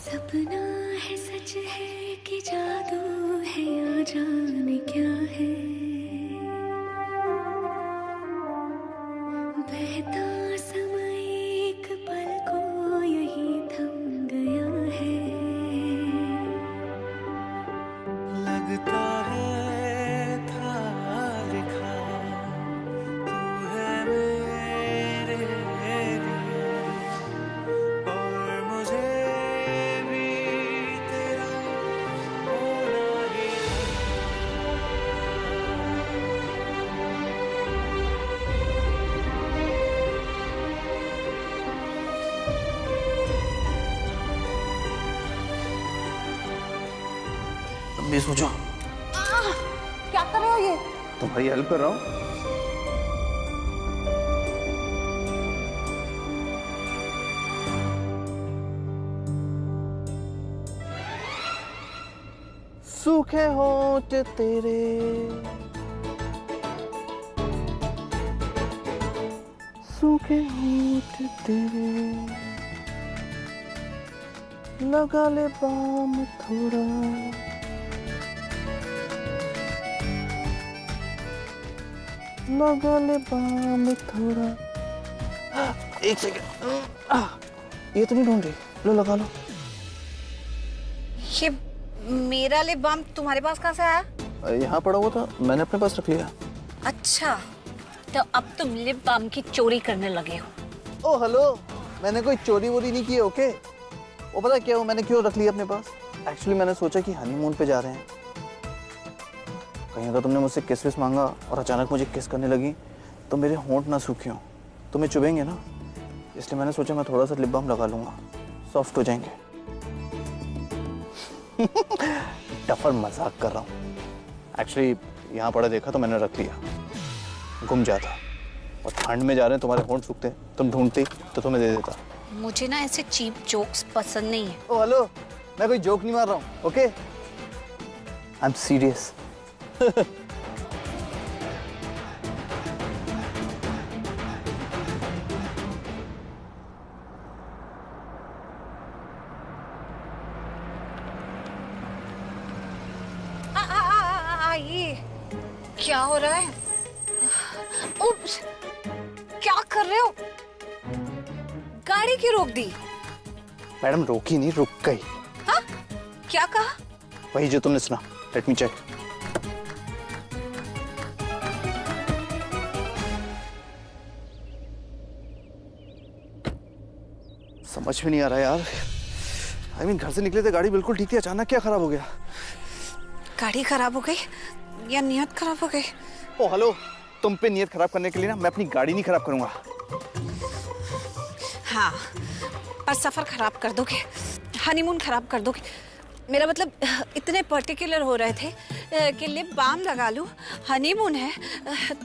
सपना है सच है कि जादू है या जाने क्या है, बहता समय एक पल को यही थम गया है। लगता है था लिखा तू है मेरे लिए, और मुझे भी तेरा होना ही तुम भी सोचो। क्या कर रहे हो ये? तुम्हारी हेल्प कर रहा हूँ। सूखे होंठ तेरे, सूखे होंठ तेरे, लगा ले बाम थोड़ा, लगा ले बाम थोड़ा। एक सेकंड, ये तो नहीं ढूंढ रही, लो लगा लो। ये मेरा लिप बाम तुम्हारे पास कहाँ से आया? यहाँ पड़ा हुआ था, मैंने अपने पास रख लिया। अच्छा, तो अब तुम लिप बाम की चोरी करने लगे हो? ओ हेलो, मैंने कोई चोरी वोरी नहीं की, ओके? वो पता क्या हो, मैंने क्यों रख लिया अपने पास? एक्चुअली मैंने सोचा कि हनीमून पे जा रहे हैं, कहीं अगर तुमने मुझसे किस विस मांगा और अचानक मुझे किस करने लगी तो मेरे होंठ ना सूखे हों, तुम्हें चुभेंगे ना, इसलिए मैंने सोचा मैं थोड़ा सा लिप बाम लगा लूंगा, सॉफ्ट हो जाएंगे। टफर मजाक कर रहा हूँ, एक्चुअली यहाँ पड़ा देखा तो मैंने रख लिया, गुम जाता, और ठंड में जा रहे हैं, तुम्हारे होंठ सूखते, तुम ढूंढती तो तुम्हें दे देता। मुझे ना ऐसे चीप जोक्स पसंद नहीं है। ओ हेलो, मैं कोई जोक नहीं मार रहा हूँ, ओके? I am serious. ये क्या हो रहा है? उप्स, क्या कर रहे हो? गाड़ी क्यों रोक दी? मैडम रोकी नहीं, रुक गई। हाँ? क्या कहा? वही जो तुमने सुना। Let me check. समझ में नहीं आ रहा यार। I mean, घर से निकले थे, गाड़ी बिल्कुल ठीक थी, अचानक क्या खराब हो गया? गाड़ी खराब हो गई या नियत खराब हो गई? ओ हेलो, तुम पे नियत खराब करने के लिए ना मैं अपनी गाड़ी नहीं खराब करूंगा। हाँ, पर सफर खराब कर दोगे, हनीमून खराब कर दोगे। मेरा मतलब इतने पर्टिकुलर हो रहे थे कि लिप बाम लगा लूं, हनीमून है,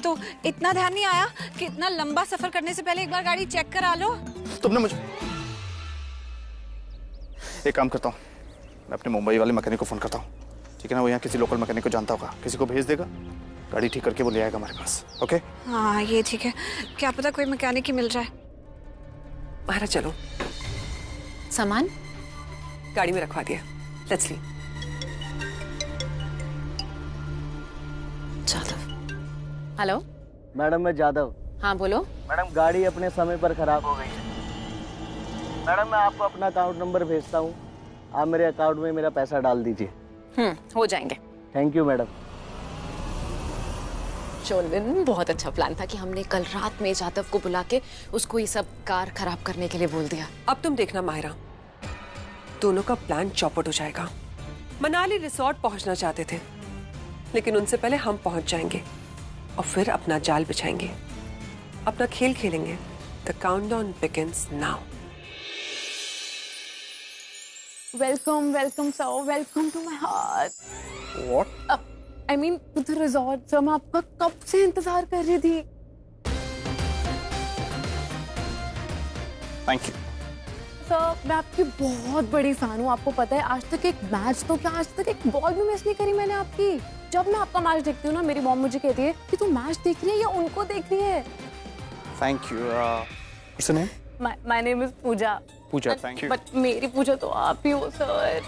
तो इतना ध्यान नहीं आया कि इतना लंबा सफर करने से पहले एक बार गाड़ी चेक करा लो। तुमने मुझे एक काम करता हूँ, मैं अपने मुंबई वाले मैकेनिक को फोन करता हूँ, ठीक है ना? वो यहाँ किसी लोकल मैकेनिक को जानता होगा, किसी को भेज देगा, गाड़ी ठीक करके वो ले आएगा हमारे पास, ओके? हाँ ये ठीक है, क्या पता कोई मैकेनिक ही मिल जाए। मारा, चलो सामान गाड़ी में रखवा दिया, let's leave. Jadav. Hello madam, मैं जादव। हाँ बोलो। मैडम, गाड़ी अपने समय पर खराब हो गई है। मैडम, मैं आपको अपना अकाउंट नंबर भेजता हूँ, आप मेरे अकाउंट में मेरा पैसा डाल दीजिए। हो जाएंगे। Thank you madam. शोल्विन, बहुत अच्छा प्लान था कि हमने कल रात में जादव को बुला के उसको ये सब कार खराब करने के लिए बोल दिया। अब तुम देखना माहिरा, दोनों का प्लान चौपट हो जाएगा। मनाली रिसोर्ट पहुंचना चाहते थे, लेकिन उनसे पहले हम पहुंच जाएंगे और फिर अपना जाल बिछाएंगे, अपना खेल खेलेंगे। The countdown begins now. Welcome, welcome, sir. Welcome to my heart. What? I mean, to the resort. Sir, मैं आपका कब से इंतजार कर रही थी। Thank you. सर, मैं आपकी बहुत बड़ी फैन हूँ, आपको पता है। आज तक एक मैच तो क्या, आज तक एक बॉल भी मिस नहीं करी मैंने आपकी। जब मैं आपका मैच देखती हूँ ना, मेरी मॉम मुझे कहती है कि तू मैच देख रही है या उनको देख रही है। Thank you. What's your name? My name is Pooja. Pooja, thank you. But मेरी पूजा तो आप ही हो सर.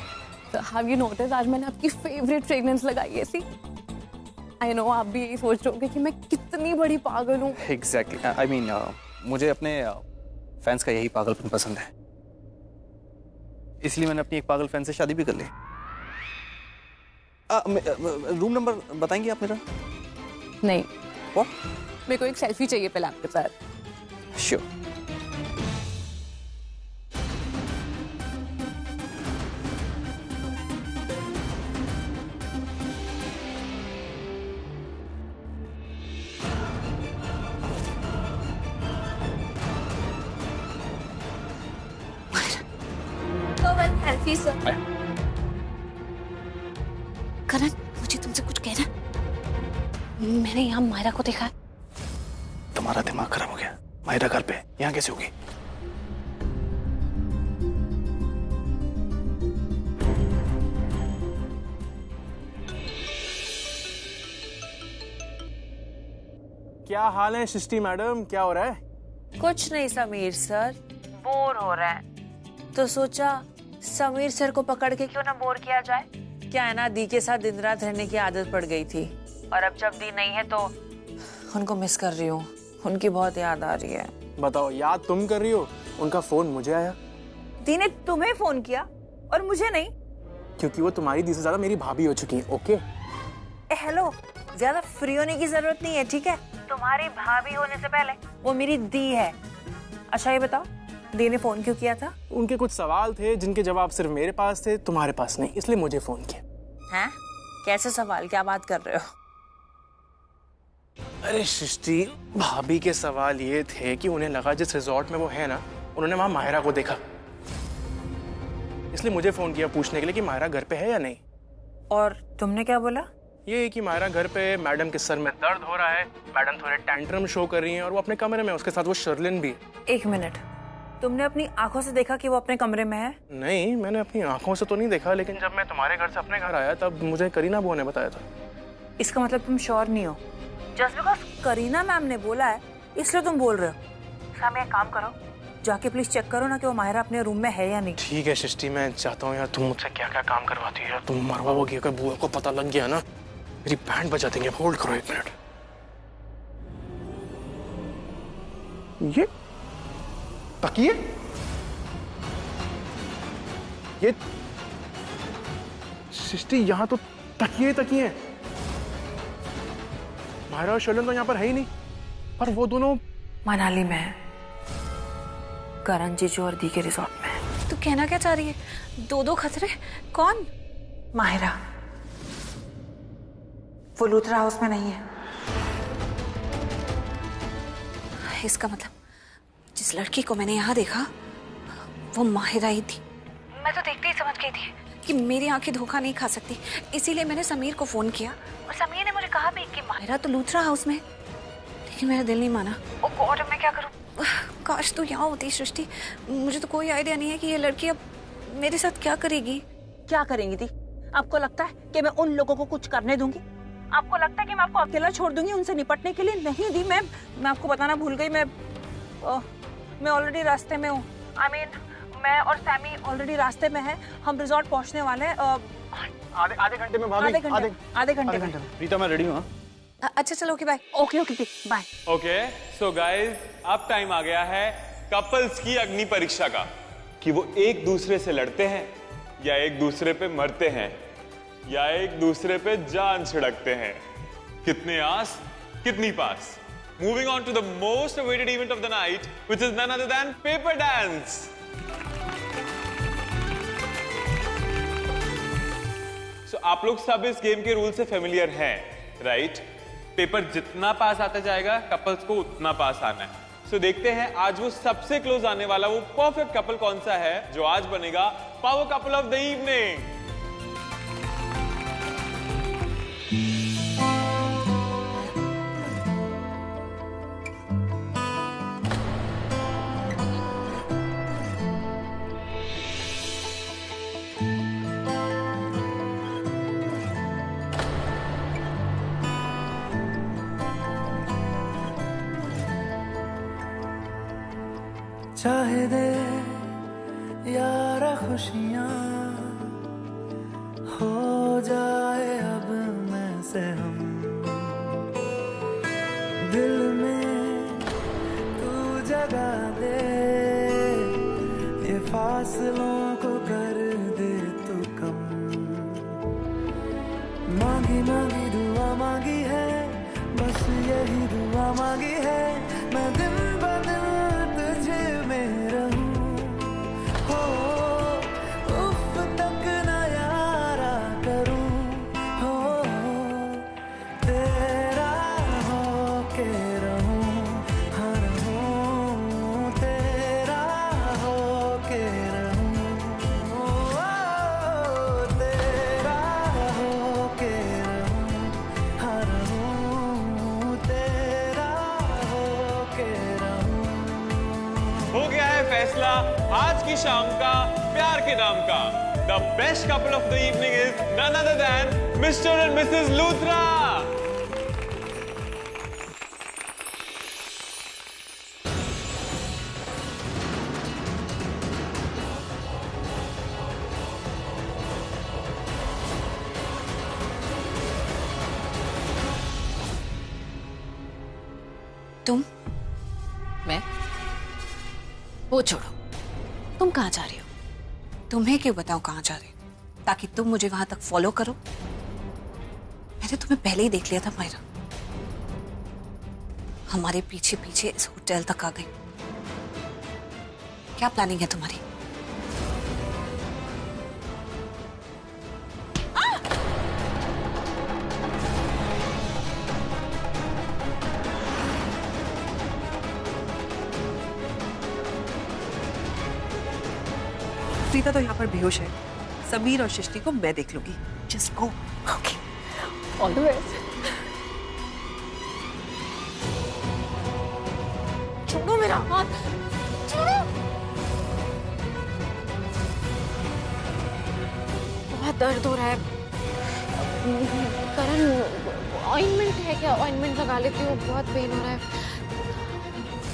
Have you noticed आज मैंने आपकी फेवरेट फ्रेग्रेंस लगाई है सी? I know आप भी यही सोच रहे होगे कि मैं कितनी बड़ी पागल हूँ. Exactly. I mean, मुझे अपने फैंस का यही पागलपन पसंद है. इसलिए मैंने अपनी एक पागल फैन से शादी भी कर ली. रूम नंबर बताएंगे आप मेरा? नहीं. What? मेरे को एक सेल्फी चाहिए पहले आपके साथ. Sure. Selfie sir. करण, मुझे तुमसे कुछ कहना. मैंने यहाँ मायरा को देखा है. तुम्हारा दिमाग खराब हो गया. मायरा घर पे, यहाँ कैसे होगी? क्या हाल है सृष्टि मैडम, क्या हो रहा है? कुछ नहीं समीर सर, बोर हो रहा है तो सोचा समीर सर को पकड़ के क्यों ना बोर किया जाए. क्या है ना, दी के साथ दिन रात रहने की आदत पड़ गई थी और अब जब दी नहीं है तो उनको मिस कर रही हूँ. उनकी बहुत याद आ रही है. बताओ, याद तुम कर रही हो? उनका फोन मुझे आया. दी ने तुम्हें फोन किया और मुझे नहीं? क्योंकि वो तुम्हारी दी से ज्यादा मेरी भाभी हो चुकी है. ओके हेलो, ज्यादा फ्री होने की जरूरत नहीं है, ठीक है? तुम्हारी भाभी होने से पहले वो मेरी दी है. अच्छा ये बताओ, दी ने फोन क्यों किया था? उनके कुछ सवाल थे जिनके जवाब सिर्फ मेरे पास थे, तुम्हारे पास नहीं, इसलिए मुझे फोन किया. हैं? कैसे सवाल, क्या बात कर रहे हो? अरे सृष्टि, भाभी के सवाल ये थे कि उन्हें लगा जिस रिजॉर्ट में वो है ना, उन्होंने वहां माहिरा को देखा, इसलिए मुझे फोन किया पूछने के लिए कि माहिरा घर पे है या नहीं. और तुमने क्या बोला? ये कि माहिरा घर पे, मैडम के सर में दर्द हो रहा है, मैडम थोड़े टैंट्रम शो कर रही हैं और वो अपने कमरे में, उसके साथ वो शर्लिन भी. एक मिनट, तुमने अपनी आंखों से देखा कि वो अपने कमरे में है? नहीं, मैंने अपनी आंखों से तो नहीं देखा, लेकिन जब मैं तुम्हारे घर से अपने घर आया तब मुझे करीना बुआ ने बताया था. इसका मतलब तुम श्योर नहीं हो? जस्ट बिकॉज करीना मैम ने बोला है इसलिए तुम बोल रहे हो? सामने एक काम करो, जाके प्लीज चेक करो ना कि वो माहिरा अपने रूम में है या नहीं. ठीक है सृष्टि, मैं चाहता हूँ यार, तुम मुझसे क्या क्या काम करवाती है यार. तुम मरवाओगी, अगर बुआ को पता लग गया ना मेरी बैंड बजा देंगे. होल्ड करो एक मिनट. ये तकिए, ये सृष्टि, यहाँ तो तकिए तकिए. माहिरा और शर्लिन तो यहाँ पर है ही नहीं, पर वो दोनों मनाली में है, करण जीजू और दी के रिजॉर्ट में. तू कहना क्या चाह रही है? दो दो खतरे? कौन? माहिरा, वो लूथरा हाउस में नहीं है. इसका मतलब जिस लड़की को मैंने यहाँ देखा वो माहिरा ही थी. मैं तो देखते ही समझ गई थी कि मेरी आंखें धोखा नहीं खा सकती, इसीलिए मैंने समीर को फोन किया और समीर ने मुझे कहा भी कि माहिरा तो लूथरा हाउस में. लेकिन मेरा दिल नहीं माना. ओ गॉड, मैं क्या करूं? काश तू यहाँ होती सृष्टि. मुझे तो कोई आइडिया नहीं है कि ये लड़की अब मेरे साथ क्या करेगी. क्या करेंगी दी? आपको लगता है कि मैं उन लोगों को कुछ करने दूंगी? आपको लगता है कि मैं आपको अकेला छोड़ दूंगी उनसे निपटने के लिए? नहीं दी, मैं आपको बताना भूल गई, मैं ऑलरेडी रास्ते में हूँ. आई मीन मैं और सैमी ऑलरेडी रास्ते में हैं. हम रिजॉर्ट पहुंचने वाले हैं आधे घंटे में. भाभी आधे घंटे में. रीता, मैं रेडी हूँ. अच्छा चलो, okay bye. Okay bye. Okay so guys, अब टाइम आ गया है कपल्स की अग्नि परीक्षा का, कि वो एक दूसरे से लड़ते हैं या एक दूसरे पे मरते हैं या एक दूसरे पे जान छिड़कते हैं. कितने आस कितनी पास. Moving on to the most awaited event of the night, which is none other than paper dance. So आप लोग सब इस गेम के रूल से फेमिलियर हैं, राइट? पेपर जितना पास आता जाएगा, कपल्स को उतना पास आना है. सो देखते हैं आज वो सबसे क्लोज आने वाला वो परफेक्ट कपल कौन सा है जो आज बनेगा power couple of the evening. चाहे दे यारा खुशियाँ हो जाए अब मैं से हम दिल में तू जगा दे ये फासलों को कर दे तू कम मांगी मांगी दुआ मांगी है बस यही दुआ मांगी है मैं दिन ब दिन तुझे में रहूं हो उफ तक न यारा करूं हो तेरा हो के रहूं हर हूं तेरा हो के रहूं तेरा हो के रहूं हर हूं तेरा हो के रहूं। हो गया है फैसला आज की शाम का प्यार के नाम का। The best couple of the evening is none other than mister and missus Luthra. तुम मैं वो छोड़ो, तुम कहाँ जा रही हो? तुम्हें क्यों बताऊं कहाँ जा रही हूं? ताकि तुम मुझे वहां तक फॉलो करो। मैंने तुम्हें पहले ही देख लिया था मायरा, हमारे पीछे पीछे इस होटल तक आ गई। क्या प्लानिंग है तुम्हारी? प्रीता तो यहाँ पर बेहोश है। समीर और सृष्टि को मैं देख लूंगी। Just go. Okay, all the best. छोड़ो मेरा हाथ, छोड़ो। बहुत दर्द हो रहा है। करण, ऑइंटमेंट है क्या? ऑइंटमेंट लगा लेती हूँ, बहुत पेन हो रहा है।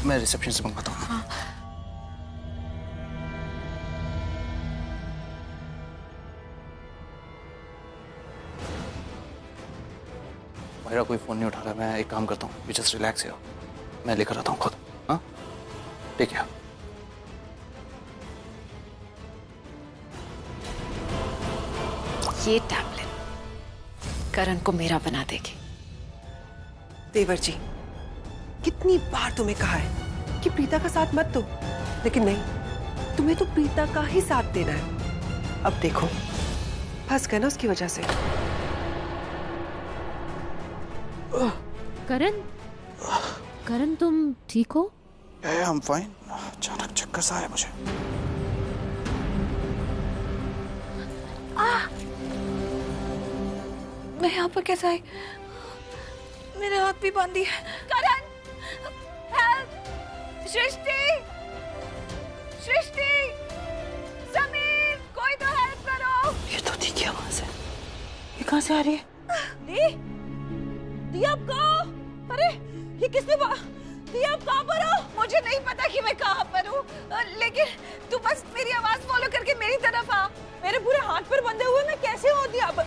मैं रिसेप्शन से मंगवाता हूँ। हाँ। मायरा कोई फोन नहीं उठा रहा। मैं एक काम करता हूँ, जस्ट रिलैक्स हियर, मैं लेकर आता हूँ खुद। हाँ, ठीक है। ये टैबलेट करण को मेरा बना देगी। देवर जी, कितनी बार तुम्हें कहा है कि प्रीता का साथ मत दो, लेकिन नहीं, तुम्हें तो प्रीता का ही साथ देना है। अब देखो, फंस गए ना उसकी वजह से। करण तुम ठीक हो? I'm fine। अचानक चक्कर सा आया मुझे। मैं यहाँ पर कैसे आई? मेरे हाथ भी बांधी है। करण, हेल्प! सृष्टि, सृष्टि, समीर, कोई तो हेल्प करो। ये तो ठीक है आवाज है। ये कहाँ से आ रही है? दी आप कहाँ? अरे ये किसने दी आप कहाँ पर हो? मुझे नहीं पता कि मैं कहाँ पर हूँ, लेकिन तू बस मेरी आवाज फॉलो करके मेरी तरफ आ। मेरे पूरे हाथ पर बंधे हुए मैं कैसे हो दी आप?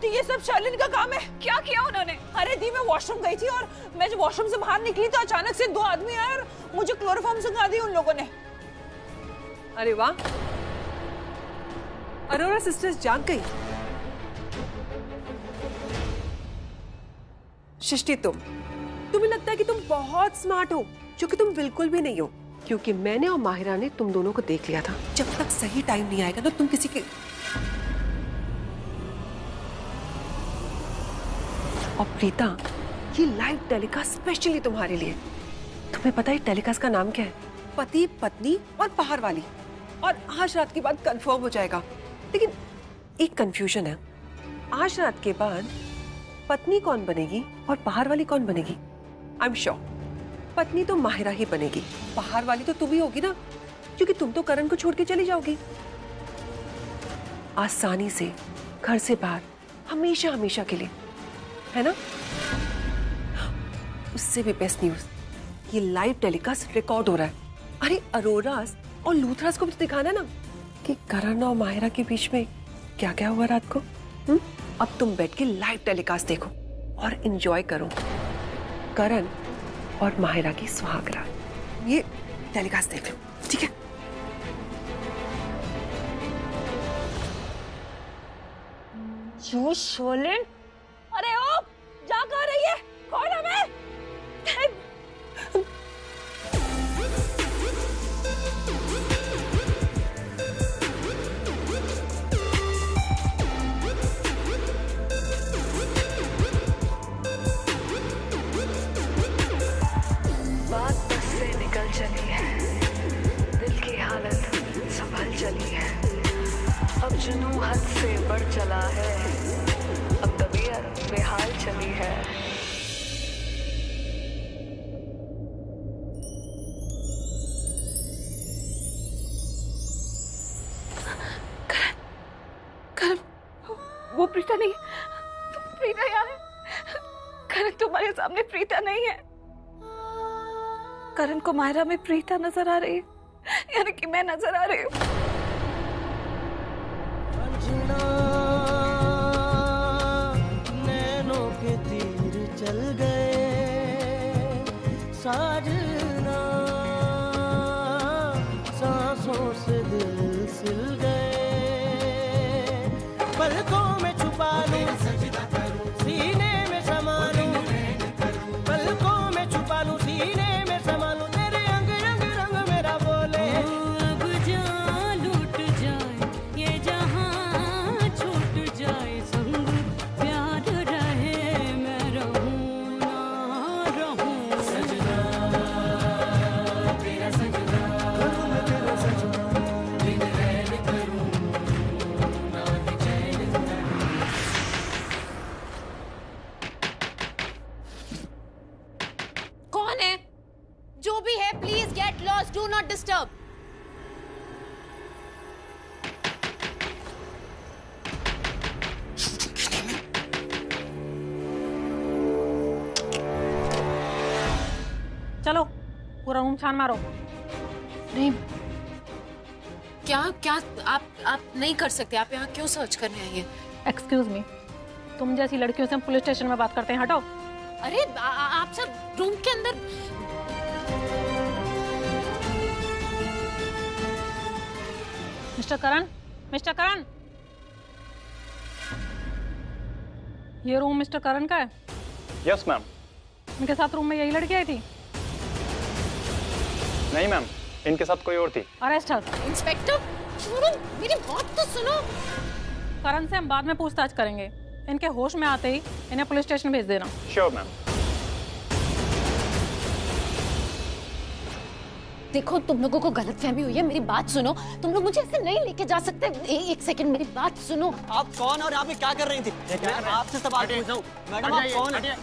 दी ये सब शर्लिन का काम है। क्या किया उन्होंने? अरे दी, मैं वॉशरूम गई थी और मैं जब वॉशरूम से बाहर निकली तो अचानक से दो आदमी आए और मुझे क्लोरोफॉर्म सुंघा दी उन लोगों ने। अरे वाह, अरोरा सिस्टर्स जाग गई। सृष्टि, तुम्हें लगता है कि तुम बहुत स्मार्ट हो, जो कि तुम बिल्कुल भी नहीं हो, क्योंकि मैंने और माहिरा ने तुम दोनों को देख लिया था। जब तक सही टाइम नहीं आएगा ना, तुम किसी के। और प्रीता, ये लाइव टेलीकास्ट स्पेशली तुम्हारे लिए। तुम्हें पता है टेलीकास्ट का नाम क्या है? पति, पत्नी और बाहर वाली। और आज रात के बाद कंफर्म हो जाएगा, लेकिन एक कंफ्यूजन है। आज रात के बाद पत्नी कौन बनेगी और बाहर वाली कौन बनेगी? आई एम श्योर पत्नी तो माहिरा ही बनेगी, बाहर वाली तो तुम ही होगी ना, क्योंकि तुम तो करण को छोड़ के चली जाओगी आसानी से, घर से बाहर, हमेशा हमेशा के लिए, है ना? उससे भी बेस्ट न्यूज, ये लाइव टेलीकास्ट रिकॉर्ड हो रहा है। अरे अरोरास और लूथरास को भी तो दिखाना ना कि करण और माहिरा के बीच में क्या क्या हुआ रात को। अब तुम बैठ के लाइव टेलीकास्ट देखो और एंजॉय करो करण और माहिरा की सुहागरात। ये टेलीकास्ट देख लो, ठीक है? यू शोलिन, अरे ओ जा कहाँ रही है? कौन है मैं? बात बस से निकल चली है, दिल की हालत संभल चली है, अब जुनून हद से बढ़ चला है, अब तबीयत बेहाल चली है। करण, वो प्रीता नहीं, प्रीता यहाँ है। करण तुम्हारे सामने प्रीता नहीं है। करण को मायरा में प्रीता नजर आ रही है, यानी कि मैं नजर आ रही हूँ। नैनों के तीर चल गए साजना, सांसों से दिल सिल गए, पलकों में छुपा लूं सीने में समा लूं, पलकों में छुपा लूं सीने में समा लूं, तेरे अंग अंग रंग मेरा बोले। अब जान लूट जाए ये जहां, छूट जाए संग प्यार रहे, मैं रहूं ना रहूं। सजना तेरा सजना, तेरा सजना, दिन रैन करूं ना चैन करूं। कौन है? जो भी है please get lost, do not disturb. चलो पूरा रूम छान मारो। नहीं, क्या क्या आप नहीं कर सकते। आप यहाँ क्यों सर्च करने आई हैं? एक्सक्यूज मी, तुम जैसी लड़कियों से हम पुलिस स्टेशन में बात करते हैं, हटो। अरे आप सब रूम के अंदर। मिस्टर करण, मिस्टर करण, ये रूम मिस्टर करण का है? Yes ma'am. इनके साथ रूम में यही लड़की आई थी? नहीं मैम, इनके साथ कोई और थी। अरेस्ट हर। इंस्पेक्टर सुनो, मेरी बात तो सुनो। करण से हम बाद में पूछताछ करेंगे, इनके होश में आते ही इन्हें पुलिस स्टेशन भेज देना। Sure ma'am. देखो तुम लोगों को गलतफहमी हुई है, मेरी बात सुनो। तुम लोग मुझे ऐसे नहीं लेके जा सकते। एक सेकंड मेरी बात सुनो। आप कौन और यहाँ पे क्या कर रही थी? मैं आपसे सवाल पूछ रहा हूँ। मैडम आप कौन है?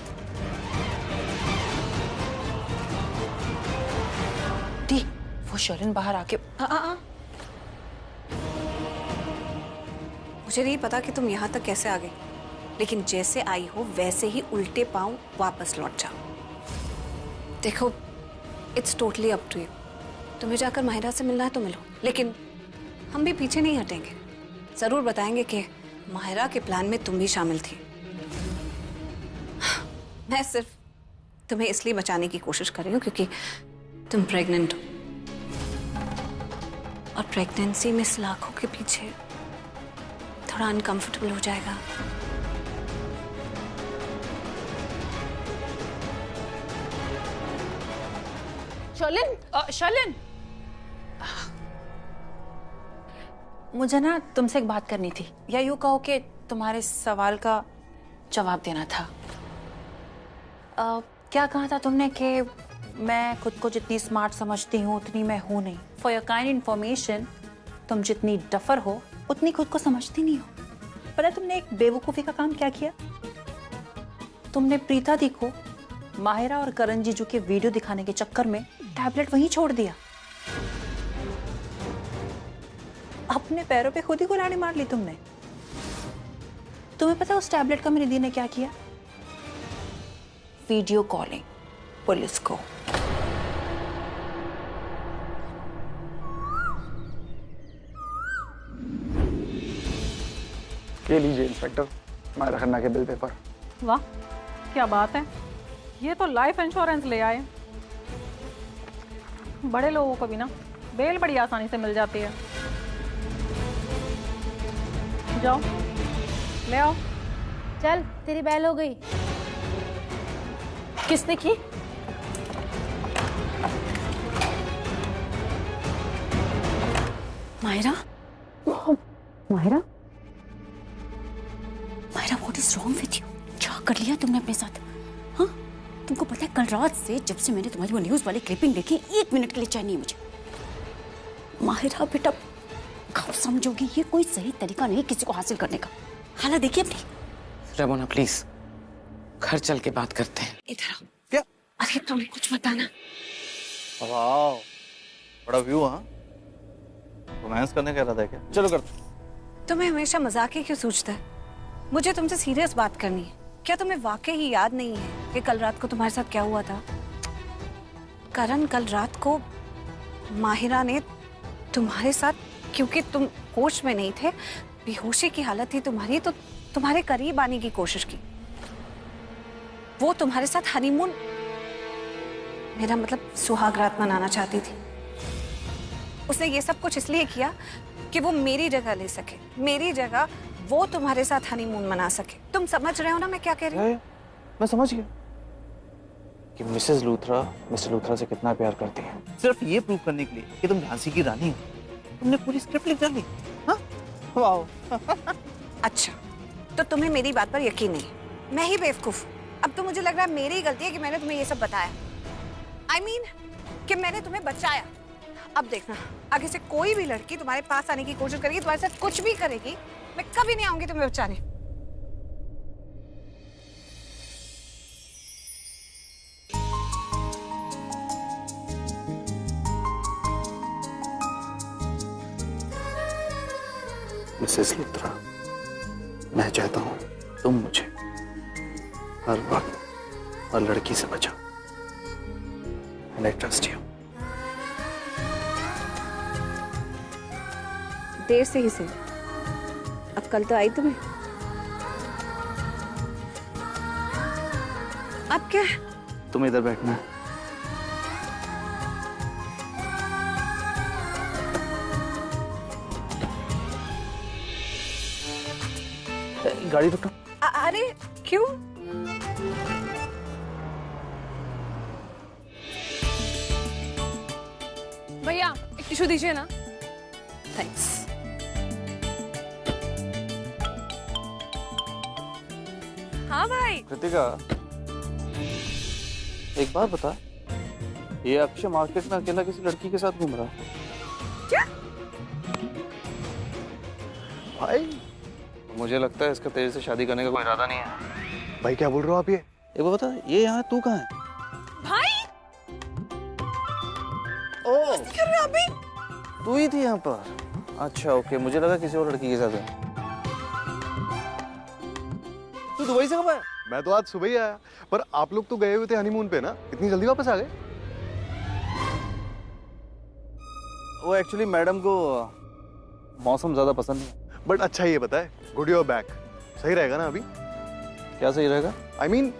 दी, वो शर्लिन बाहर आके मुझे नहीं पता कि तुम यहाँ तक कैसे आ गई, लेकिन जैसे आई हो वैसे ही उल्टे पांव वापस लौट जाओ। देखो, it's totally up to you. तुम्हें जाकर माहिरा से मिलना है तो मिलो, लेकिन हम भी पीछे नहीं हटेंगे। जरूर बताएंगे कि माहिरा के प्लान में तुम भी शामिल थी। मैं सिर्फ तुम्हें इसलिए बचाने की कोशिश कर रही हूँ क्योंकि तुम प्रेग्नेंट हो, और प्रेगनेंसी में सलाखों के पीछे थोड़ा अनकंफर्टेबल हो जाएगा। शर्लिन, शर्लिन, मुझे ना तुमसे एक बात करनी थी, या यूँ कहो कि तुम्हारे सवाल का जवाब देना था। क्या कहा था तुमने कि मैं खुद को जितनी स्मार्ट समझती हूँ उतनी मैं हूँ नहीं। फॉर योर काइंड इन्फॉर्मेशन, तुम जितनी डफर हो उतनी खुद को समझती नहीं हो। पता है तुमने एक बेवकूफ़ी का काम क्या किया? तुमने प्रीता दी को माहिरा और करण जीजू के वीडियो दिखाने के चक्कर में टैबलेट वहीं छोड़ दिया। अपने पैरों पे खुद ही कुल्हाड़ी मार ली तुमने। तुम्हें पता है उस टैबलेट का मेरी दी ने क्या किया? Video calling. पुलिस को। ये लीजिए इंस्पेक्टर, मायरा खन्ना के बिल पेपर। वाह, क्या बात है, ये तो लाइफ इंश्योरेंस ले आए। बड़े लोगों को भी ना बेल बड़ी आसानी से मिल जाती है। जाओ ले आओ। चल, तेरी बेल हो गई। किसने की? Myra? Mahira, Myra, what is wrong with you? क्या कर लिया तुमने अपने साथ? हाँ, तुमको पता है कल रात से जब से मैंने तुम्हारी वो न्यूज वाली क्लिपिंग देखी, 1 मिनट के लिए चैन नहीं मुझे। माहिरा बेटा, गौर समझोगी, ये कोई सही तरीका नहीं किसी को हासिल करने का। हालत देखिए अपनी। रमोना प्लीज, घर चल के बात करते हैं। इधर आओ। क्या? अरे तुम्हें कुछ बताना। वाह, बड़ा व्यू। हाँ, रोमांस करने का इरादा है क्या? चलो करते। तुम्हें हमेशा मजाक ही क्यों सूझता है? मुझे तुमसे सीरियस बात करनी है। क्या तुम्हें वाकई ही याद नहीं है कि कल रात को तुम्हारे साथ क्या हुआ था? करण, कल रात को माहिरा ने तुम्हारे साथ, क्योंकि तुम होश में नहीं थे, बेहोशी की हालत थी तुम्हारी, तो तुम्हारे करीब आने की कोशिश की। वो तुम्हारे साथ हनीमून, मेरा मतलब सुहाग रात मनाना चाहती थी। उसने ये सब कुछ इसलिए किया कि वो मेरी जगह ले सके, मेरी जगह वो तुम्हारे साथ हनीमून मना सके। तुम समझ रहे हो ना मैं क्या कह रही हूँ? मैं समझ गया कि मिसेस लूथरा मिस्टर लूथरा से कितना प्यार करती है। सिर्फ ये प्रूव करने के लिए कि तुम झांसी की रानी हो, तुमने पूरी स्क्रिप्ट लिख डाली। हाँ, वाह। अच्छा, तो तुम्हें मेरी बात पर यकीन नहीं? मैं ही बेवकूफ? अब तो मुझे लग रहा है मेरी ही गलती है कि मैंने तुम्हें ये सब बताया। I mean, कि मैंने तुम्हें बचाया। अब देखना, आगे से कोई भी लड़की तुम्हारे पास आने की कोशिश करेगी, तुम्हारे साथ कुछ भी करेगी, मैं कभी नहीं आऊंगी तुम्हें बचाने। मिसेस लूथरा, मैं चाहता हूं तुम मुझे हर वक्त हर लड़की से बचाओ। And I trust you. देर से ही सही, अब कल तो आई तुम्हें। अब क्या है? तुम्हें इधर बैठना है। गाड़ी रुको। अरे क्यों? भैया एक टिश्यू दीजिए ना। थैंक्स। हाँ भाई। कृतिका, एक बात बता, ये अक्षय मार्केट में अकेला किसी लड़की के साथ घूम रहा है क्या? भाई, मुझे लगता है इसका तेरे से शादी करने का कोई इरादा नहीं है। भाई क्या बोल रहे हो आप? ये एक बात बता, ये यहाँ तू कहाँ है? भाई ओ, कर रहे हो अभी? तू ही थी यहाँ पर? अच्छा ओके, मुझे लगा किसी और लड़की के साथ है। तू दुबई से कब आया? मैं तो आज सुबह ही आया, पर आप लोग तो गए हुए थे हनीमून पे ना, इतनी जल्दी वापस आ गए? वो एक्चुअली मैडम को मौसम ज्यादा पसंद नहीं। बट अच्छा ये बताए, गुड योर बैक, सही रहेगा ना अभी? क्या सही रहेगा? I mean,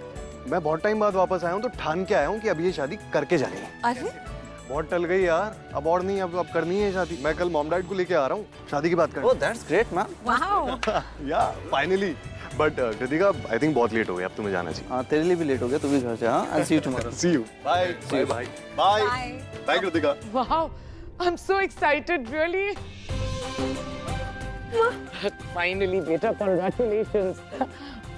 मैं बहुत टाइम बाद वापस आया हूँ तो ठान के आया हूँ कि अब ये शादी करके जानी है। अरे बहुत टल गई यार, अब और नहीं, अब करनी है शादी। मैं कल मॉम डैड को लेके आ रहा हूँ शादी की बात करने। Oh that's great man. Wow. Yeah finally. But Kritika, I think बहुत लेट हो गया, अब तुम्हें जाना चाहिए। हाँ, तेरे लिए भी लेट हो गया, तू भी घर जा। हाँ, I'll see you tomorrow. See you. Bye. Bye. Bye. Bye. Bye. Bye, Kritika. Wow, I'm so excited, really. Finally, beta, congratulations.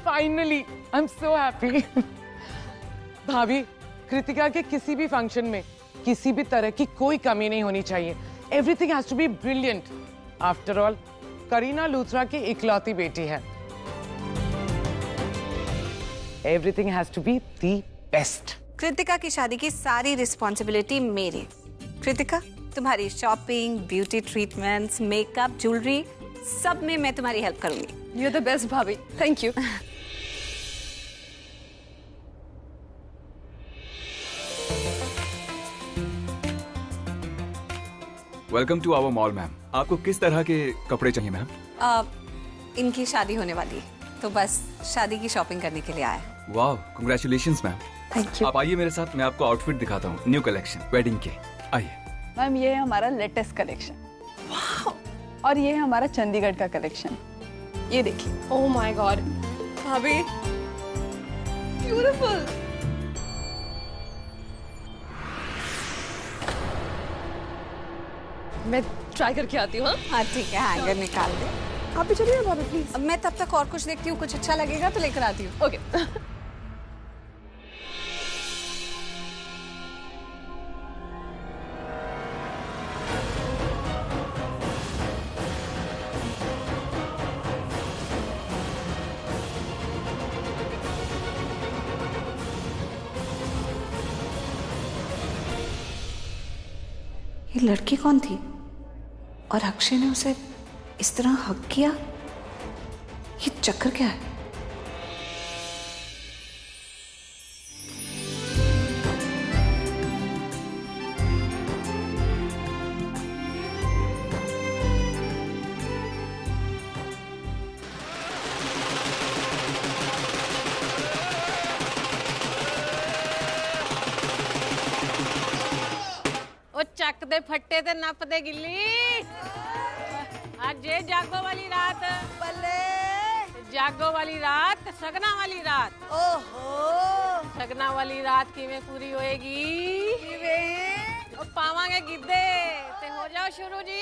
Finally, I'm so happy. भाभी, कृतिका के किसी भी फंक्शन में किसी भी तरह की कोई कमी नहीं होनी चाहिए. Everything has to be brilliant. After all, Kareena Luthra की इकलौती बेटी है. Everything has to be the best. Kritika की शादी की सारी रिस्पॉन्सिबिलिटी मेरी। कृतिका, तुम्हारी shopping, beauty treatments, makeup, jewellery, सब में मैं तुम्हारी हेल्प करूंगी। You're the best, भाभी. Thank you. Welcome to our mall ma'am. आपको किस तरह के कपड़े चाहिए मैम? इनकी शादी होने वाली है, तो बस शादी की शॉपिंग करने के लिए आया। वाह, कांग्रेचुलेशंस मैम। Thank you. आप आइए मेरे साथ, मैं आपको आउटफिट दिखाता हूँ, न्यू कलेक्शन वेडिंग के। आइए मैम, ये है हमारा लेटेस्ट कलेक्शन। और ये है हमारा चंडीगढ़ का कलेक्शन। ये देखिए। ओह माय गॉड भाभी, ब्यूटीफुल। मैं ट्राई करके आती हूँ। हाँ ठीक है, हैंगर निकाल दे। आप भी चलिए ना भाभी प्लीज। अब मैं तब तक और कुछ देखती हूँ, कुछ अच्छा लगेगा तो लेकर आती हूँ। ओके। ये लड़की कौन थी और अक्षय ने उसे इस तरह हक किया? ये चक्कर क्या है? ਚੱਕ ਦੇ ਫੱਟੇ ਤੇ ਨੱਪ ਦੇ ਗਿੱਲੀ। ਅੱਜ ਇਹ ਜਾਗੋ ਵਾਲੀ ਰਾਤ ਬੱਲੇ, ਜਾਗੋ ਵਾਲੀ ਰਾਤ, ਸਗਨਾ ਵਾਲੀ ਰਾਤ। ਓਹੋ, ਸਗਨਾ ਵਾਲੀ ਰਾਤ ਕਿਵੇਂ ਪੂਰੀ ਹੋਏਗੀ? ਕਿਵੇਂ? ਉਹ ਪਾਵਾਂਗੇ ਗਿੱਧੇ ਤੇ ਹੋ ਜਾਓ ਸ਼ੁਰੂ ਜੀ।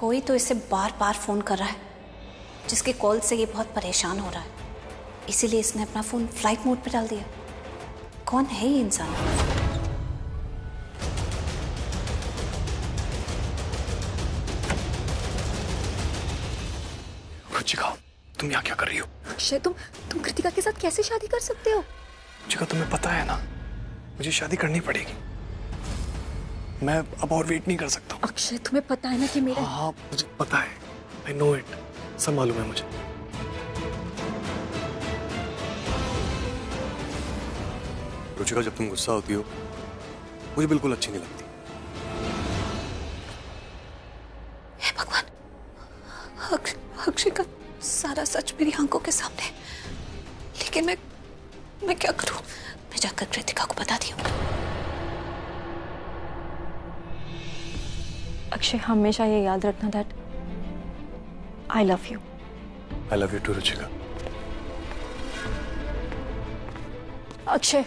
कोई तो इसे बार बार फोन कर रहा है, जिसके कॉल से ये बहुत परेशान हो रहा है, इसीलिए इसने अपना फोन फ्लाइट मोड पे डाल दिया। कौन है ये इंसान? रुचिका, तुम यहाँ क्या कर रही हो? अक्षय, तुम कृतिका के साथ कैसे शादी कर सकते हो? रुचिका, तुम्हें पता है ना, मुझे शादी करनी पड़ेगी। मैं अब और वेट नहीं कर सकता। अक्षय, तुम्हें पता है ना कि मेरा... हाँ, मुझे पता है, I know it, सब मालूम है मुझे। रुचिका, जब तुम गुस्सा होती हो मुझे बिल्कुल अच्छी नहीं लगती। हे भगवान, अक्षय का सारा सच मेरी आंखों के सामने, लेकिन मैं क्या करूं? मैं जाकर कृतिका को बताती हूँ। अक्षय, हमेशा ये याद रखना that I love you. I love you too Ruchika. Akshay,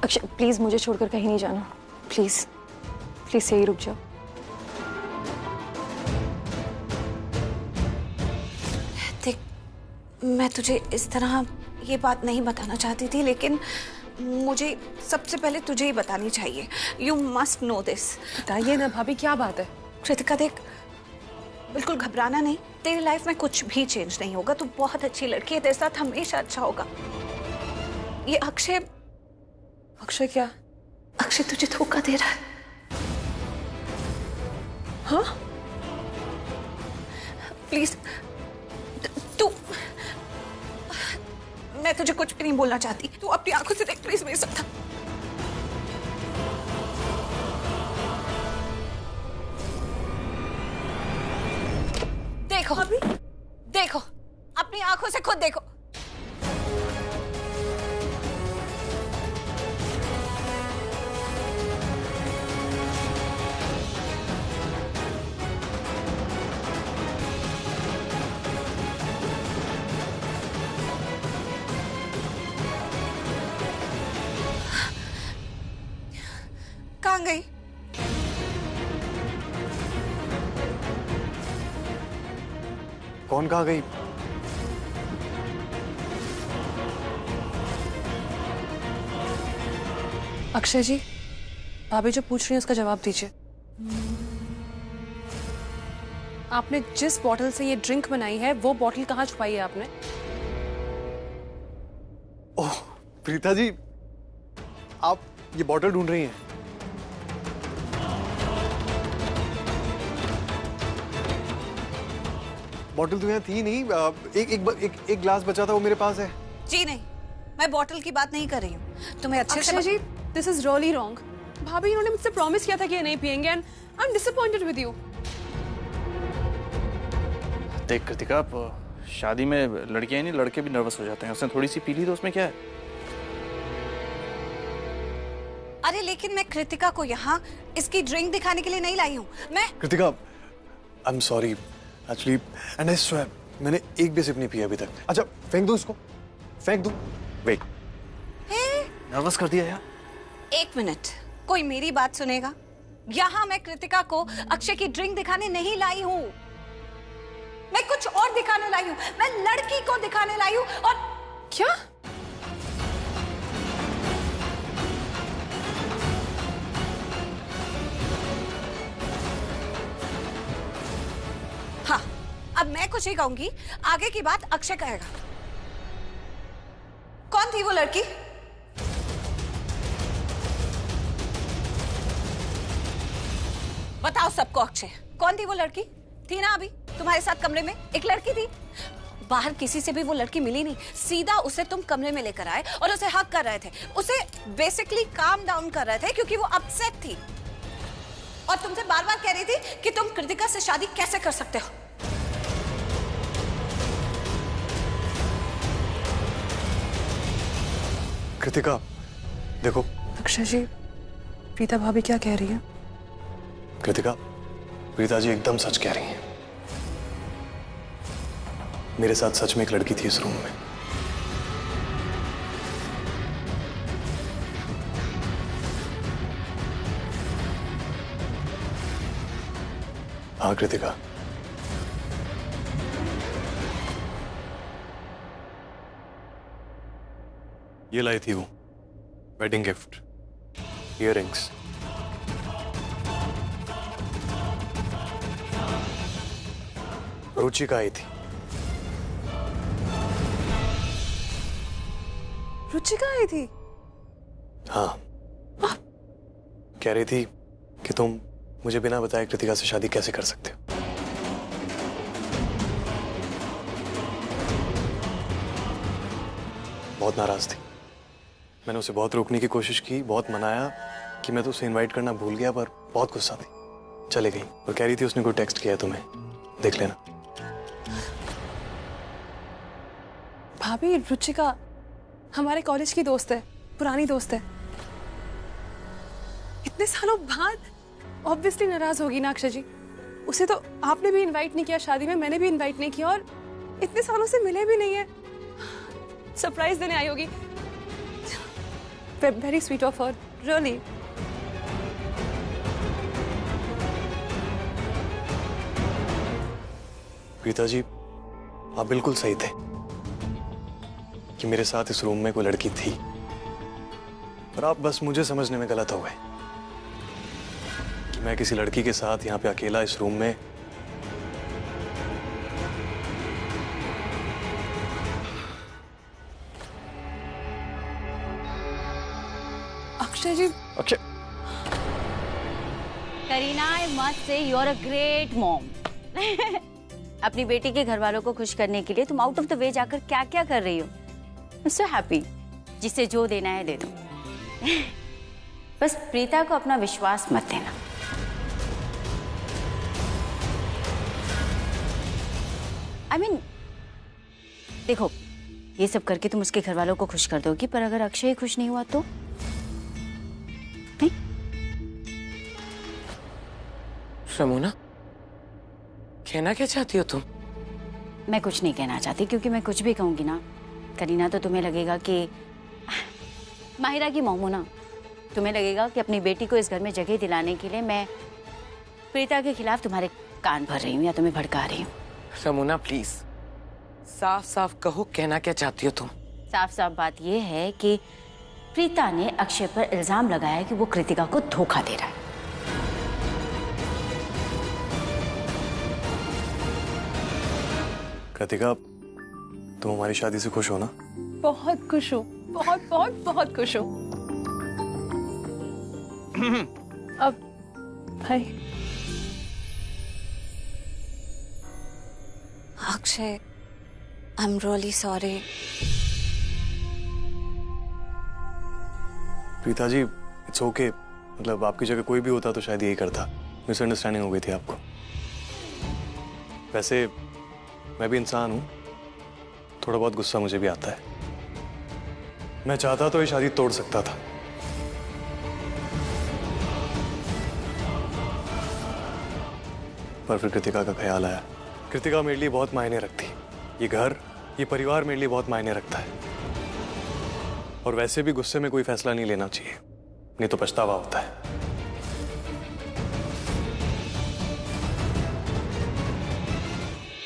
Akshay please मुझे छोड़कर कहीं नहीं जाना। प्लीज प्लीज यही रुक जाओ। देख, मैं तुझे इस तरह ये बात नहीं बताना चाहती थी, लेकिन मुझे सबसे पहले तुझे ही बतानी चाहिए। You must know this. बताइए ना भाभी, क्या बात है? कृतिका देख, बिल्कुल घबराना नहीं, तेरी लाइफ में कुछ भी चेंज नहीं होगा। तू बहुत अच्छी लड़की है, तेरे साथ हमेशा अच्छा होगा। ये अक्षय... अक्षय क्या? अक्षय तुझे धोखा दे रहा है। हाँ? प्लीज तू... मैं तुझे कुछ भी नहीं बोलना चाहती, तू अपनी आंखों से देख प्लीज मेरे साथ। देखो अभी, देखो अपनी आंखों से खुद देखो। कहाँ गई? कौन कहाँ गई? अक्षय जी, भाभी जो पूछ रही है उसका जवाब दीजिए। आपने जिस बॉटल से ये ड्रिंक बनाई है वो बॉटल कहाँ छुपाई है आपने? ओह, प्रीता जी, आप ये बॉटल ढूंढ रही हैं? बॉटल तो यहाँ थी नहीं। एक ग्लास बचा था, वो मेरे पास है। जी नहीं, मैं बॉटल की बात नहीं कर रही हूँ। तुम्हें अच्छे से जी, दिस इज रियली रॉन्ग। भाभी, इन्होंने मुझसे प्रॉमिस किया था कि ये नहीं पियेंगे and I am disappointed with you. देख कृतिका, शादी में लड़कियां नहीं लड़के भी नर्वस हो जाते हैं। उसने थोड़ी सी पी ली तो उसमें क्या है? अरे लेकिन मैं कृतिका को यहाँ इसकी ड्रिंक दिखाने के लिए नहीं लाई हूँ। मैं Kritika, I am sorry actually, and I swear मैंने एक भी सिप नहीं पिया अभी तक। अच्छा फेंक दूं इसको? फेंक दूं? वेट, नर्वस कर दिया यार। एक मिनट, कोई मेरी बात सुनेगा? यहाँ मैं कृतिका को अक्षय की ड्रिंक दिखाने नहीं लाई हूँ। मैं कुछ और दिखाने लाई हूँ। मैं लड़की को दिखाने लाई हूँ। और क्या? हाँ, अब मैं कुछ ही कहूंगी, आगे की बात अक्षय कहेगा। कौन थी वो लड़की? बताओ सबको अक्षय, कौन थी वो लड़की? थी ना अभी तुम्हारे साथ कमरे में एक लड़की थी। बाहर किसी से भी वो लड़की मिली नहीं, सीधा उसे तुम कमरे में लेकर आए और उसे हक कर रहे थे। उसे बेसिकली काम डाउन कर रहे थे क्योंकि वो अपसेट थी और तुमसे बार बार कह रही थी कि तुम कृतिका से शादी कैसे कर सकते हो। कृतिका देखो। अक्षय जी, प्रीता भाभी क्या कह रही है? कृतिका, प्रीता जी एकदम सच कह रही हैं। मेरे साथ सच में एक लड़की थी इस रूम में। हाँ कृतिका, ये लाई थी वो वेडिंग गिफ्ट, इयररिंग्स। रुचिका आई थी। रुचिका आई थी? हाँ, कह रही थी कि तुम मुझे बिना बताए कृतिका से शादी कैसे कर सकते हो। बहुत नाराज थी। मैंने उसे बहुत रोकने की कोशिश की, बहुत मनाया कि मैं तो उसे इनवाइट करना भूल गया, पर बहुत गुस्सा थी, चले गई। और कह रही थी उसने कोई टेक्स्ट किया तुम्हें, देख लेना। भाभी, रुचिका हमारे कॉलेज की दोस्त है, पुरानी दोस्त है। इतने सालों बाद ऑब्वियसली नाराज होगी ना अक्षय जी। उसे तो आपने भी इनवाइट नहीं किया शादी में, मैंने भी इनवाइट नहीं किया और इतने सालों से मिले भी नहीं है। सरप्राइज देने आई होगी। Very sweet of her, really. Preeta ji, आप बिल्कुल सही थे कि मेरे साथ इस रूम में कोई लड़की थी, पर आप बस मुझे समझने में गलत हो गए कि मैं किसी लड़की के साथ यहाँ पे अकेला इस रूम में। Akshay ji. Akshay. Kareena, I must say you are a great mom. अपनी बेटी के घर वालों को खुश करने के लिए तुम आउट ऑफ द वे जाकर क्या क्या कर रही हो। I am so happy. जिसे जो देना है दे दो। बस प्रीता को अपना विश्वास मत देना। आई मीन, देखो, ये सब करके तुम उसके घर वालों को खुश कर दोगी, पर अगर अक्षय खुश नहीं हुआ तो? नहीं? रमोना, कहना क्या चाहती हो तुम? मैं कुछ नहीं कहना चाहती, क्योंकि मैं कुछ भी कहूंगी ना करीना तो तुम्हें लगेगा कि माहिरा की मोमोना, तुम्हें लगेगा कि अपनी बेटी को इस घर में जगह दिलाने के लिए मैं प्रीता के खिलाफ तुम्हारे कान भर रही हूँ या तुम्हें भड़का रही हूँ। रमोना प्लीज, साफ साफ कहो, कहना क्या चाहती हो तुम? साफ साफ बात यह है कि प्रीता ने अक्षय पर इल्जाम लगाया कि वो कृतिका को धोखा दे रहा है। कृतिका, तुम हमारी शादी से खुश हो ना? बहुत खुश हूँ, बहुत बहुत बहुत खुश हूँ। अब भाई Akshay, I am really sorry. Preeta ji, it's okay. मतलब आपकी जगह कोई भी होता तो शायद यही करता। मिसअंडरस्टैंडिंग हो गई थी आपको। वैसे मैं भी इंसान हूं, थोड़ा बहुत गुस्सा मुझे भी आता है। मैं चाहता तो ये शादी तोड़ सकता था, पर फिर कृतिका का ख्याल आया। कृतिका मेरे लिए बहुत मायने रखती। ये घर, ये परिवार मेरे लिए बहुत मायने रखता है। और वैसे भी गुस्से में कोई फैसला नहीं लेना चाहिए, नहीं तो पछतावा होता है।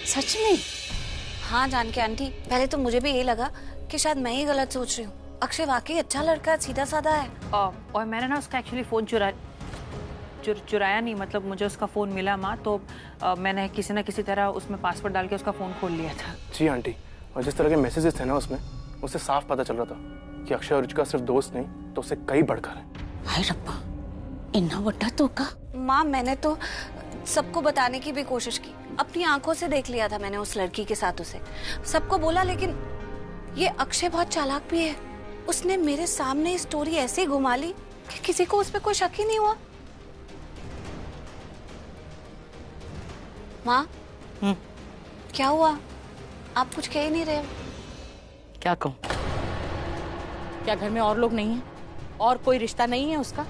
सच में? हाँ जानकी आंटी, पहले तो मुझे भी यही लगा कि शायद मैं ही गलत सोच रही हूँ। अक्षय वाकई अच्छा लड़का है, सीधा साधा है। और मैंने ना उसका एक्चुअली फोन चुराया नहीं, मतलब मुझे उसका फोन मिला माँ, तो मैंने किसी न किसी तरह उसमें पासवर्ड डाल के उसका फोन खोल लिया था। जी आंटी, और जिस तरह के मैसेजेस थे ना उसमें, उससे साफ पता चल रहा था कि अक्षय और रुचिका सिर्फ दोस्त नहीं तो उससे कई बढ़कर है। हाय रब्बा, इन्ना बड़ा तो का। माँ, मैंने तो सबको बताने की भी कोशिश की, अपनी आंखों से देख लिया था मैंने उस लड़की के साथ उसे, सबको बोला, लेकिन ये अक्षय बहुत चालाक भी है। उसने मेरे सामने स्टोरी ऐसे घुमा ली कि किसी को उस पर कोई शक ही नहीं हुआ। माँ, क्या हुआ? आप कुछ कह ही नहीं रहे हो। क्या कहूँ? क्या घर में और लोग नहीं हैं? और कोई रिश्ता नहीं है उसका?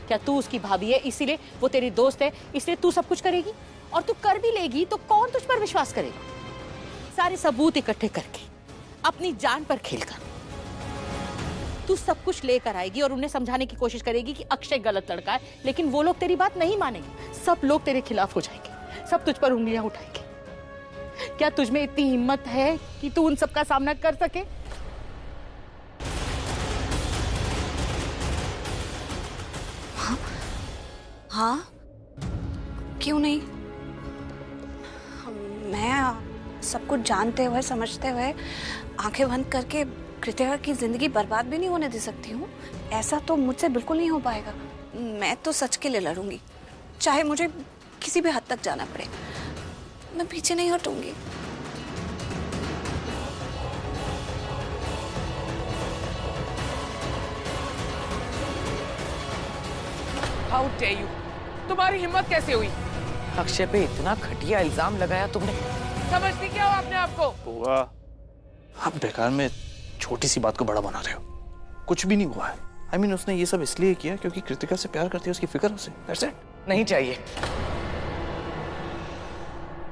क्या तू उसकी भाभी है इसीलिए वो तेरी दोस्त है इसलिए तू सब कुछ करेगी? और तू कर भी लेगी तो कौन तुझ पर विश्वास करेगा? सारे सबूत इकट्ठे करके, अपनी जान पर खेलकर तू सब कुछ लेकर आएगी और उन्हें समझाने की कोशिश करेगी कि अक्षय गलत लड़का है, लेकिन वो लोग तेरी बात नहीं मानेंगे। सब लोग तेरे खिलाफ हो जाएंगे, सब तुझ पर उंगलियां उठाएंगे। क्या तुझ में इतनी हिम्मत है कि तू उन सब का सामना कर सके? हाँ, क्यों नहीं? मैं सब कुछ जानते हुए, समझते हुए, आंखें बंद करके कृतिका की जिंदगी बर्बाद भी नहीं होने दे सकती हूँ। ऐसा तो मुझसे बिल्कुल नहीं हो पाएगा। मैं तो सच के लिए लड़ूंगी, चाहे मुझे किसी भी हद तक जाना पड़े। मैं पीछे नहीं हटूंगी। How dare you! तुम्हारी हिम्मत कैसे हुई? अक्षय पे इतना घटिया इल्जाम लगाया तुमने। समझती क्या हो आपने आपको? बुआ, आप बेकार में छोटी सी बात को बड़ा बना रहे हो। कुछ भी नहीं हुआ है। I mean, उसने ये सब इसलिए किया क्योंकि कृतिका से प्यार करती है, उसकी फिक्र उसे। That's it. नहीं चाहिए,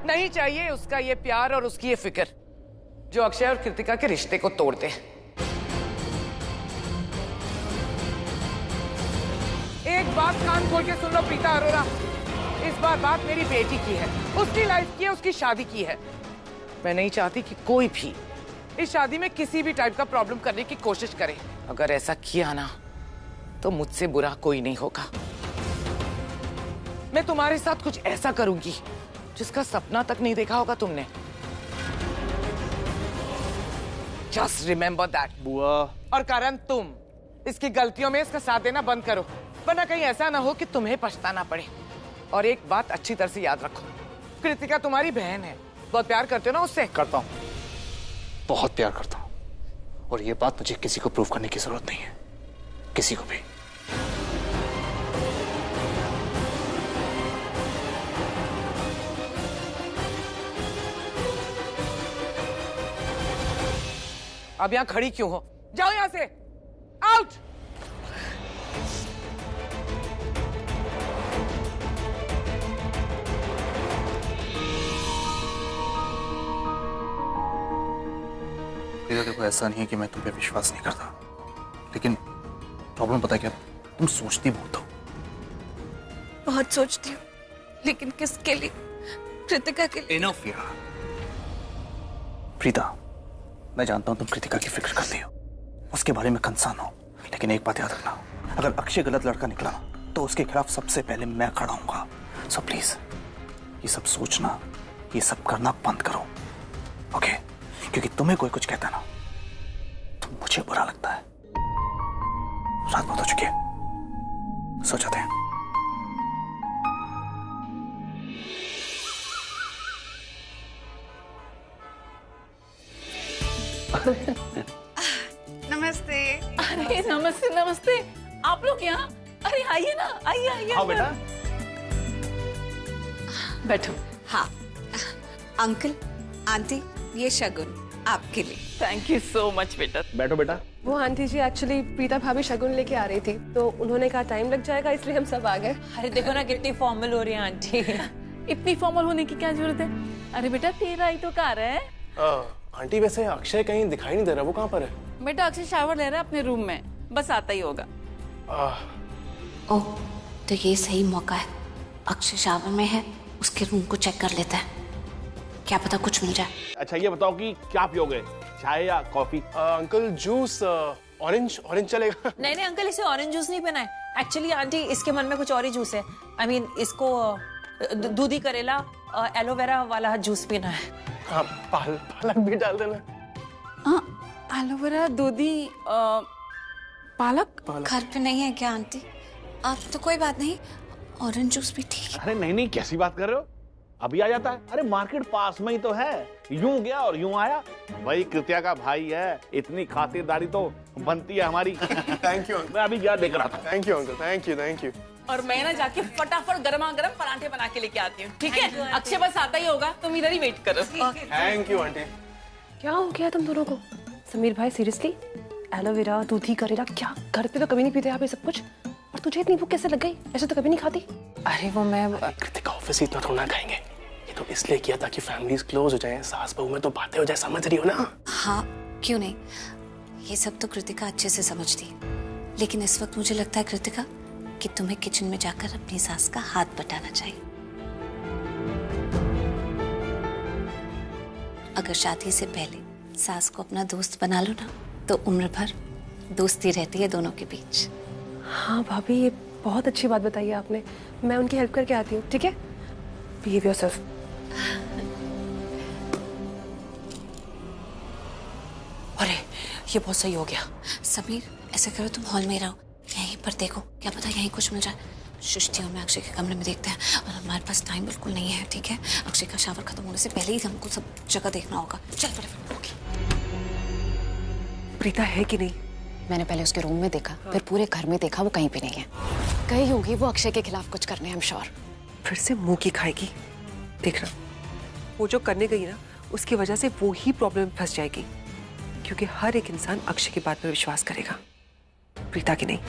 नहीं चाहिए उसका ये प्यार और उसकी ये फिक्र जो अक्षय और कृतिका के रिश्ते को तोड़ते हैं। एक बात कान खोल के सुन लो प्रीता अरोरा, इस बार बात मेरी बेटी की है, उसकी लाइफ की है, उसकी शादी की है। मैं नहीं चाहती कि कोई भी इस शादी में किसी भी टाइप का प्रॉब्लम करने की कोशिश करे। अगर ऐसा किया ना तो मुझसे बुरा कोई नहीं होगा। मैं तुम्हारे साथ कुछ ऐसा करूंगी जिसका सपना तक नहीं देखा होगा तुमने। जस्ट रिमेंबर दैट बुआ। और कारण तुम इसकी गलतियों में इसका साथ देना बंद करो, वरना कहीं ऐसा ना हो कि तुम्हें पछताना पड़े। और एक बात अच्छी तरह से याद रखो, कृतिका तुम्हारी बहन है, बहुत प्यार करते हो ना उससे? करता हूँ, बहुत प्यार करता हूँ, और ये बात मुझे किसी को प्रूव करने की जरूरत नहीं है, किसी को भी। अब यहाँ खड़ी क्यों हो? जाओ यहाँ से, आउट! देखो, ऐसा नहीं है कि मैं तुम पे विश्वास नहीं करता, लेकिन प्रॉब्लम पता है क्या? तुम सोचती बहुत हो। बहुत सोचती हूँ, लेकिन किसके लिए? कृतिका के लिए। Enough यार। प्रीता, मैं जानता हूँ तुम कृतिका की फिक्र करती हो, उसके बारे में कंसर्न हो, लेकिन एक बात याद रखना, अगर अक्षय गलत लड़का निकला तो उसके खिलाफ सबसे पहले मैं खड़ा हूँगा। सो प्लीज ये सब सोचना, ये सब करना बंद करो, ओके? क्योंकि तुम्हें कोई कुछ कहता ना तो मुझे बुरा लगता है। रात बहुत हो चुकी है, सो जाते हैं। नमस्ते। अरे नमस्ते नमस्ते, आप लोग यहाँ? अरे आइए ना, आइए आइए। हाँ बेटा, बैठो। हाँ अंकल आंटी, ये शगुन आपके लिए। थैंक यू सो मच बेटा। बैठो बेटा। वो आंटी जी एक्चुअली प्रीता भाभी शगुन लेके आ रही थी, तो उन्होंने कहा टाइम लग जाएगा, इसलिए हम सब आ गए। अरे देखो ना कितनी फॉर्मल हो रही है आंटी। इतनी फॉर्मल होने की क्या जरूरत है? अरे बेटा तेरा ही तो कार है। आंटी वैसे अक्षय कहीं दिखाई नहीं दे रहा, वो कहाँ पर है? बेटा अक्षय शावर ले रहा है अपने रूम में, बस आता ही होगा। ओह, तो ये सही मौका है, अक्षय शावर में है, उसके रूम को चेक कर लेते हैं, क्या पता कुछ मिल जाए। अच्छा ये बताओ कि क्या पियोगे, चाय या कॉफी? अंकल जूस, ऑरेंज चलेगा? नहीं नहीं अंकल, इसे ऑरेंज जूस नहीं पीना है। एक्चुअली आंटी इसके मन में कुछ और ही जूस है। आई मीन इसको दूधी करेला एलोवेरा वाला जूस पीना है। हाँ पालक भी डाल देना। हाँ एलोवेरा दूधी पालक। घर पे नहीं है क्या आंटी? आप तो कोई बात नहीं, ऑरेंज जूस भी ठीक है। अरे नहीं नहीं, कैसी बात कर रहे हो, अभी आ जाता है। अरे मार्केट पास में ही तो है, यूं गया और यूं आया। भाई कृत्या का भाई है, इतनी खातिरदारी तो बनती है हमारी। Thank you. मैं अभी क्या देख रहा था। Thank you uncle, thank you thank you. और मैं ना जाके फटाफट गर्मा गर्म पराठे बना के लेके आती हूँ, ठीक है? अक्षय बस आता ही होगा, तुम इधर ही वेट करो। Thank you aunty. क्या हो गया तुम दोनों को? समीर भाई सीरियसली, एलोवेरा दूधी करेला, क्या घर पे तो कभी नहीं पीते आप ये सब कुछ? और तुझे इतनी भूख कैसे लग गई? ऐसे तो कभी नहीं खाती। अरे वो मैं कृतिका ऑफिस इतना थोड़ा ना खाएंगे, ये तो इसलिए किया ताकि फैमिलीज क्लोज हो जाएं, सास बहू में तो बातें हो जाए, समझ रही हो ना? हाँ क्यों नहीं, ये सब तो कृतिका अच्छे से समझती, लेकिन इस वक्त मुझे लगता है कृतिका कि तुम्हें किचन में जाकर अपनी सास का हाथ बटाना चाहिए। अगर शादी से पहले सास को अपना दोस्त बना लो ना, तो उम्र भर दोस्ती रहती है दोनों के बीच। हाँ भाभी, ये बहुत अच्छी बात बताई है आपने। मैं उनकी हेल्प करके आती हूँ, ठीक है? Behave yourself. अरे ये बहुत सही हो गया। समीर ऐसा करो, तुम हॉल में ही रहो, यहीं पर देखो, क्या पता यहीं कुछ मिल जाए। सृष्टि और मैं अक्षय के कमरे में देखते हैं, और हमारे पास टाइम बिल्कुल नहीं है, ठीक है? अक्षय का शावर खत्म होने से पहले ही हमको सब जगह देखना होगा। चल फटाफट। प्रीता है कि नहीं? मैंने पहले उसके रूम में देखा, फिर पूरे घर में देखा, वो कहीं पे नहीं है। कहीं होगी वो अक्षय के खिलाफ कुछ करने, आई एम श्योर। फिर से मुंह की खाएगी, देखना। वो जो करने गई ना, उसकी वजह से वो ही प्रॉब्लम में फंस जाएगी, क्योंकि हर एक इंसान अक्षय की बात पर विश्वास करेगा, प्रीता की नहीं।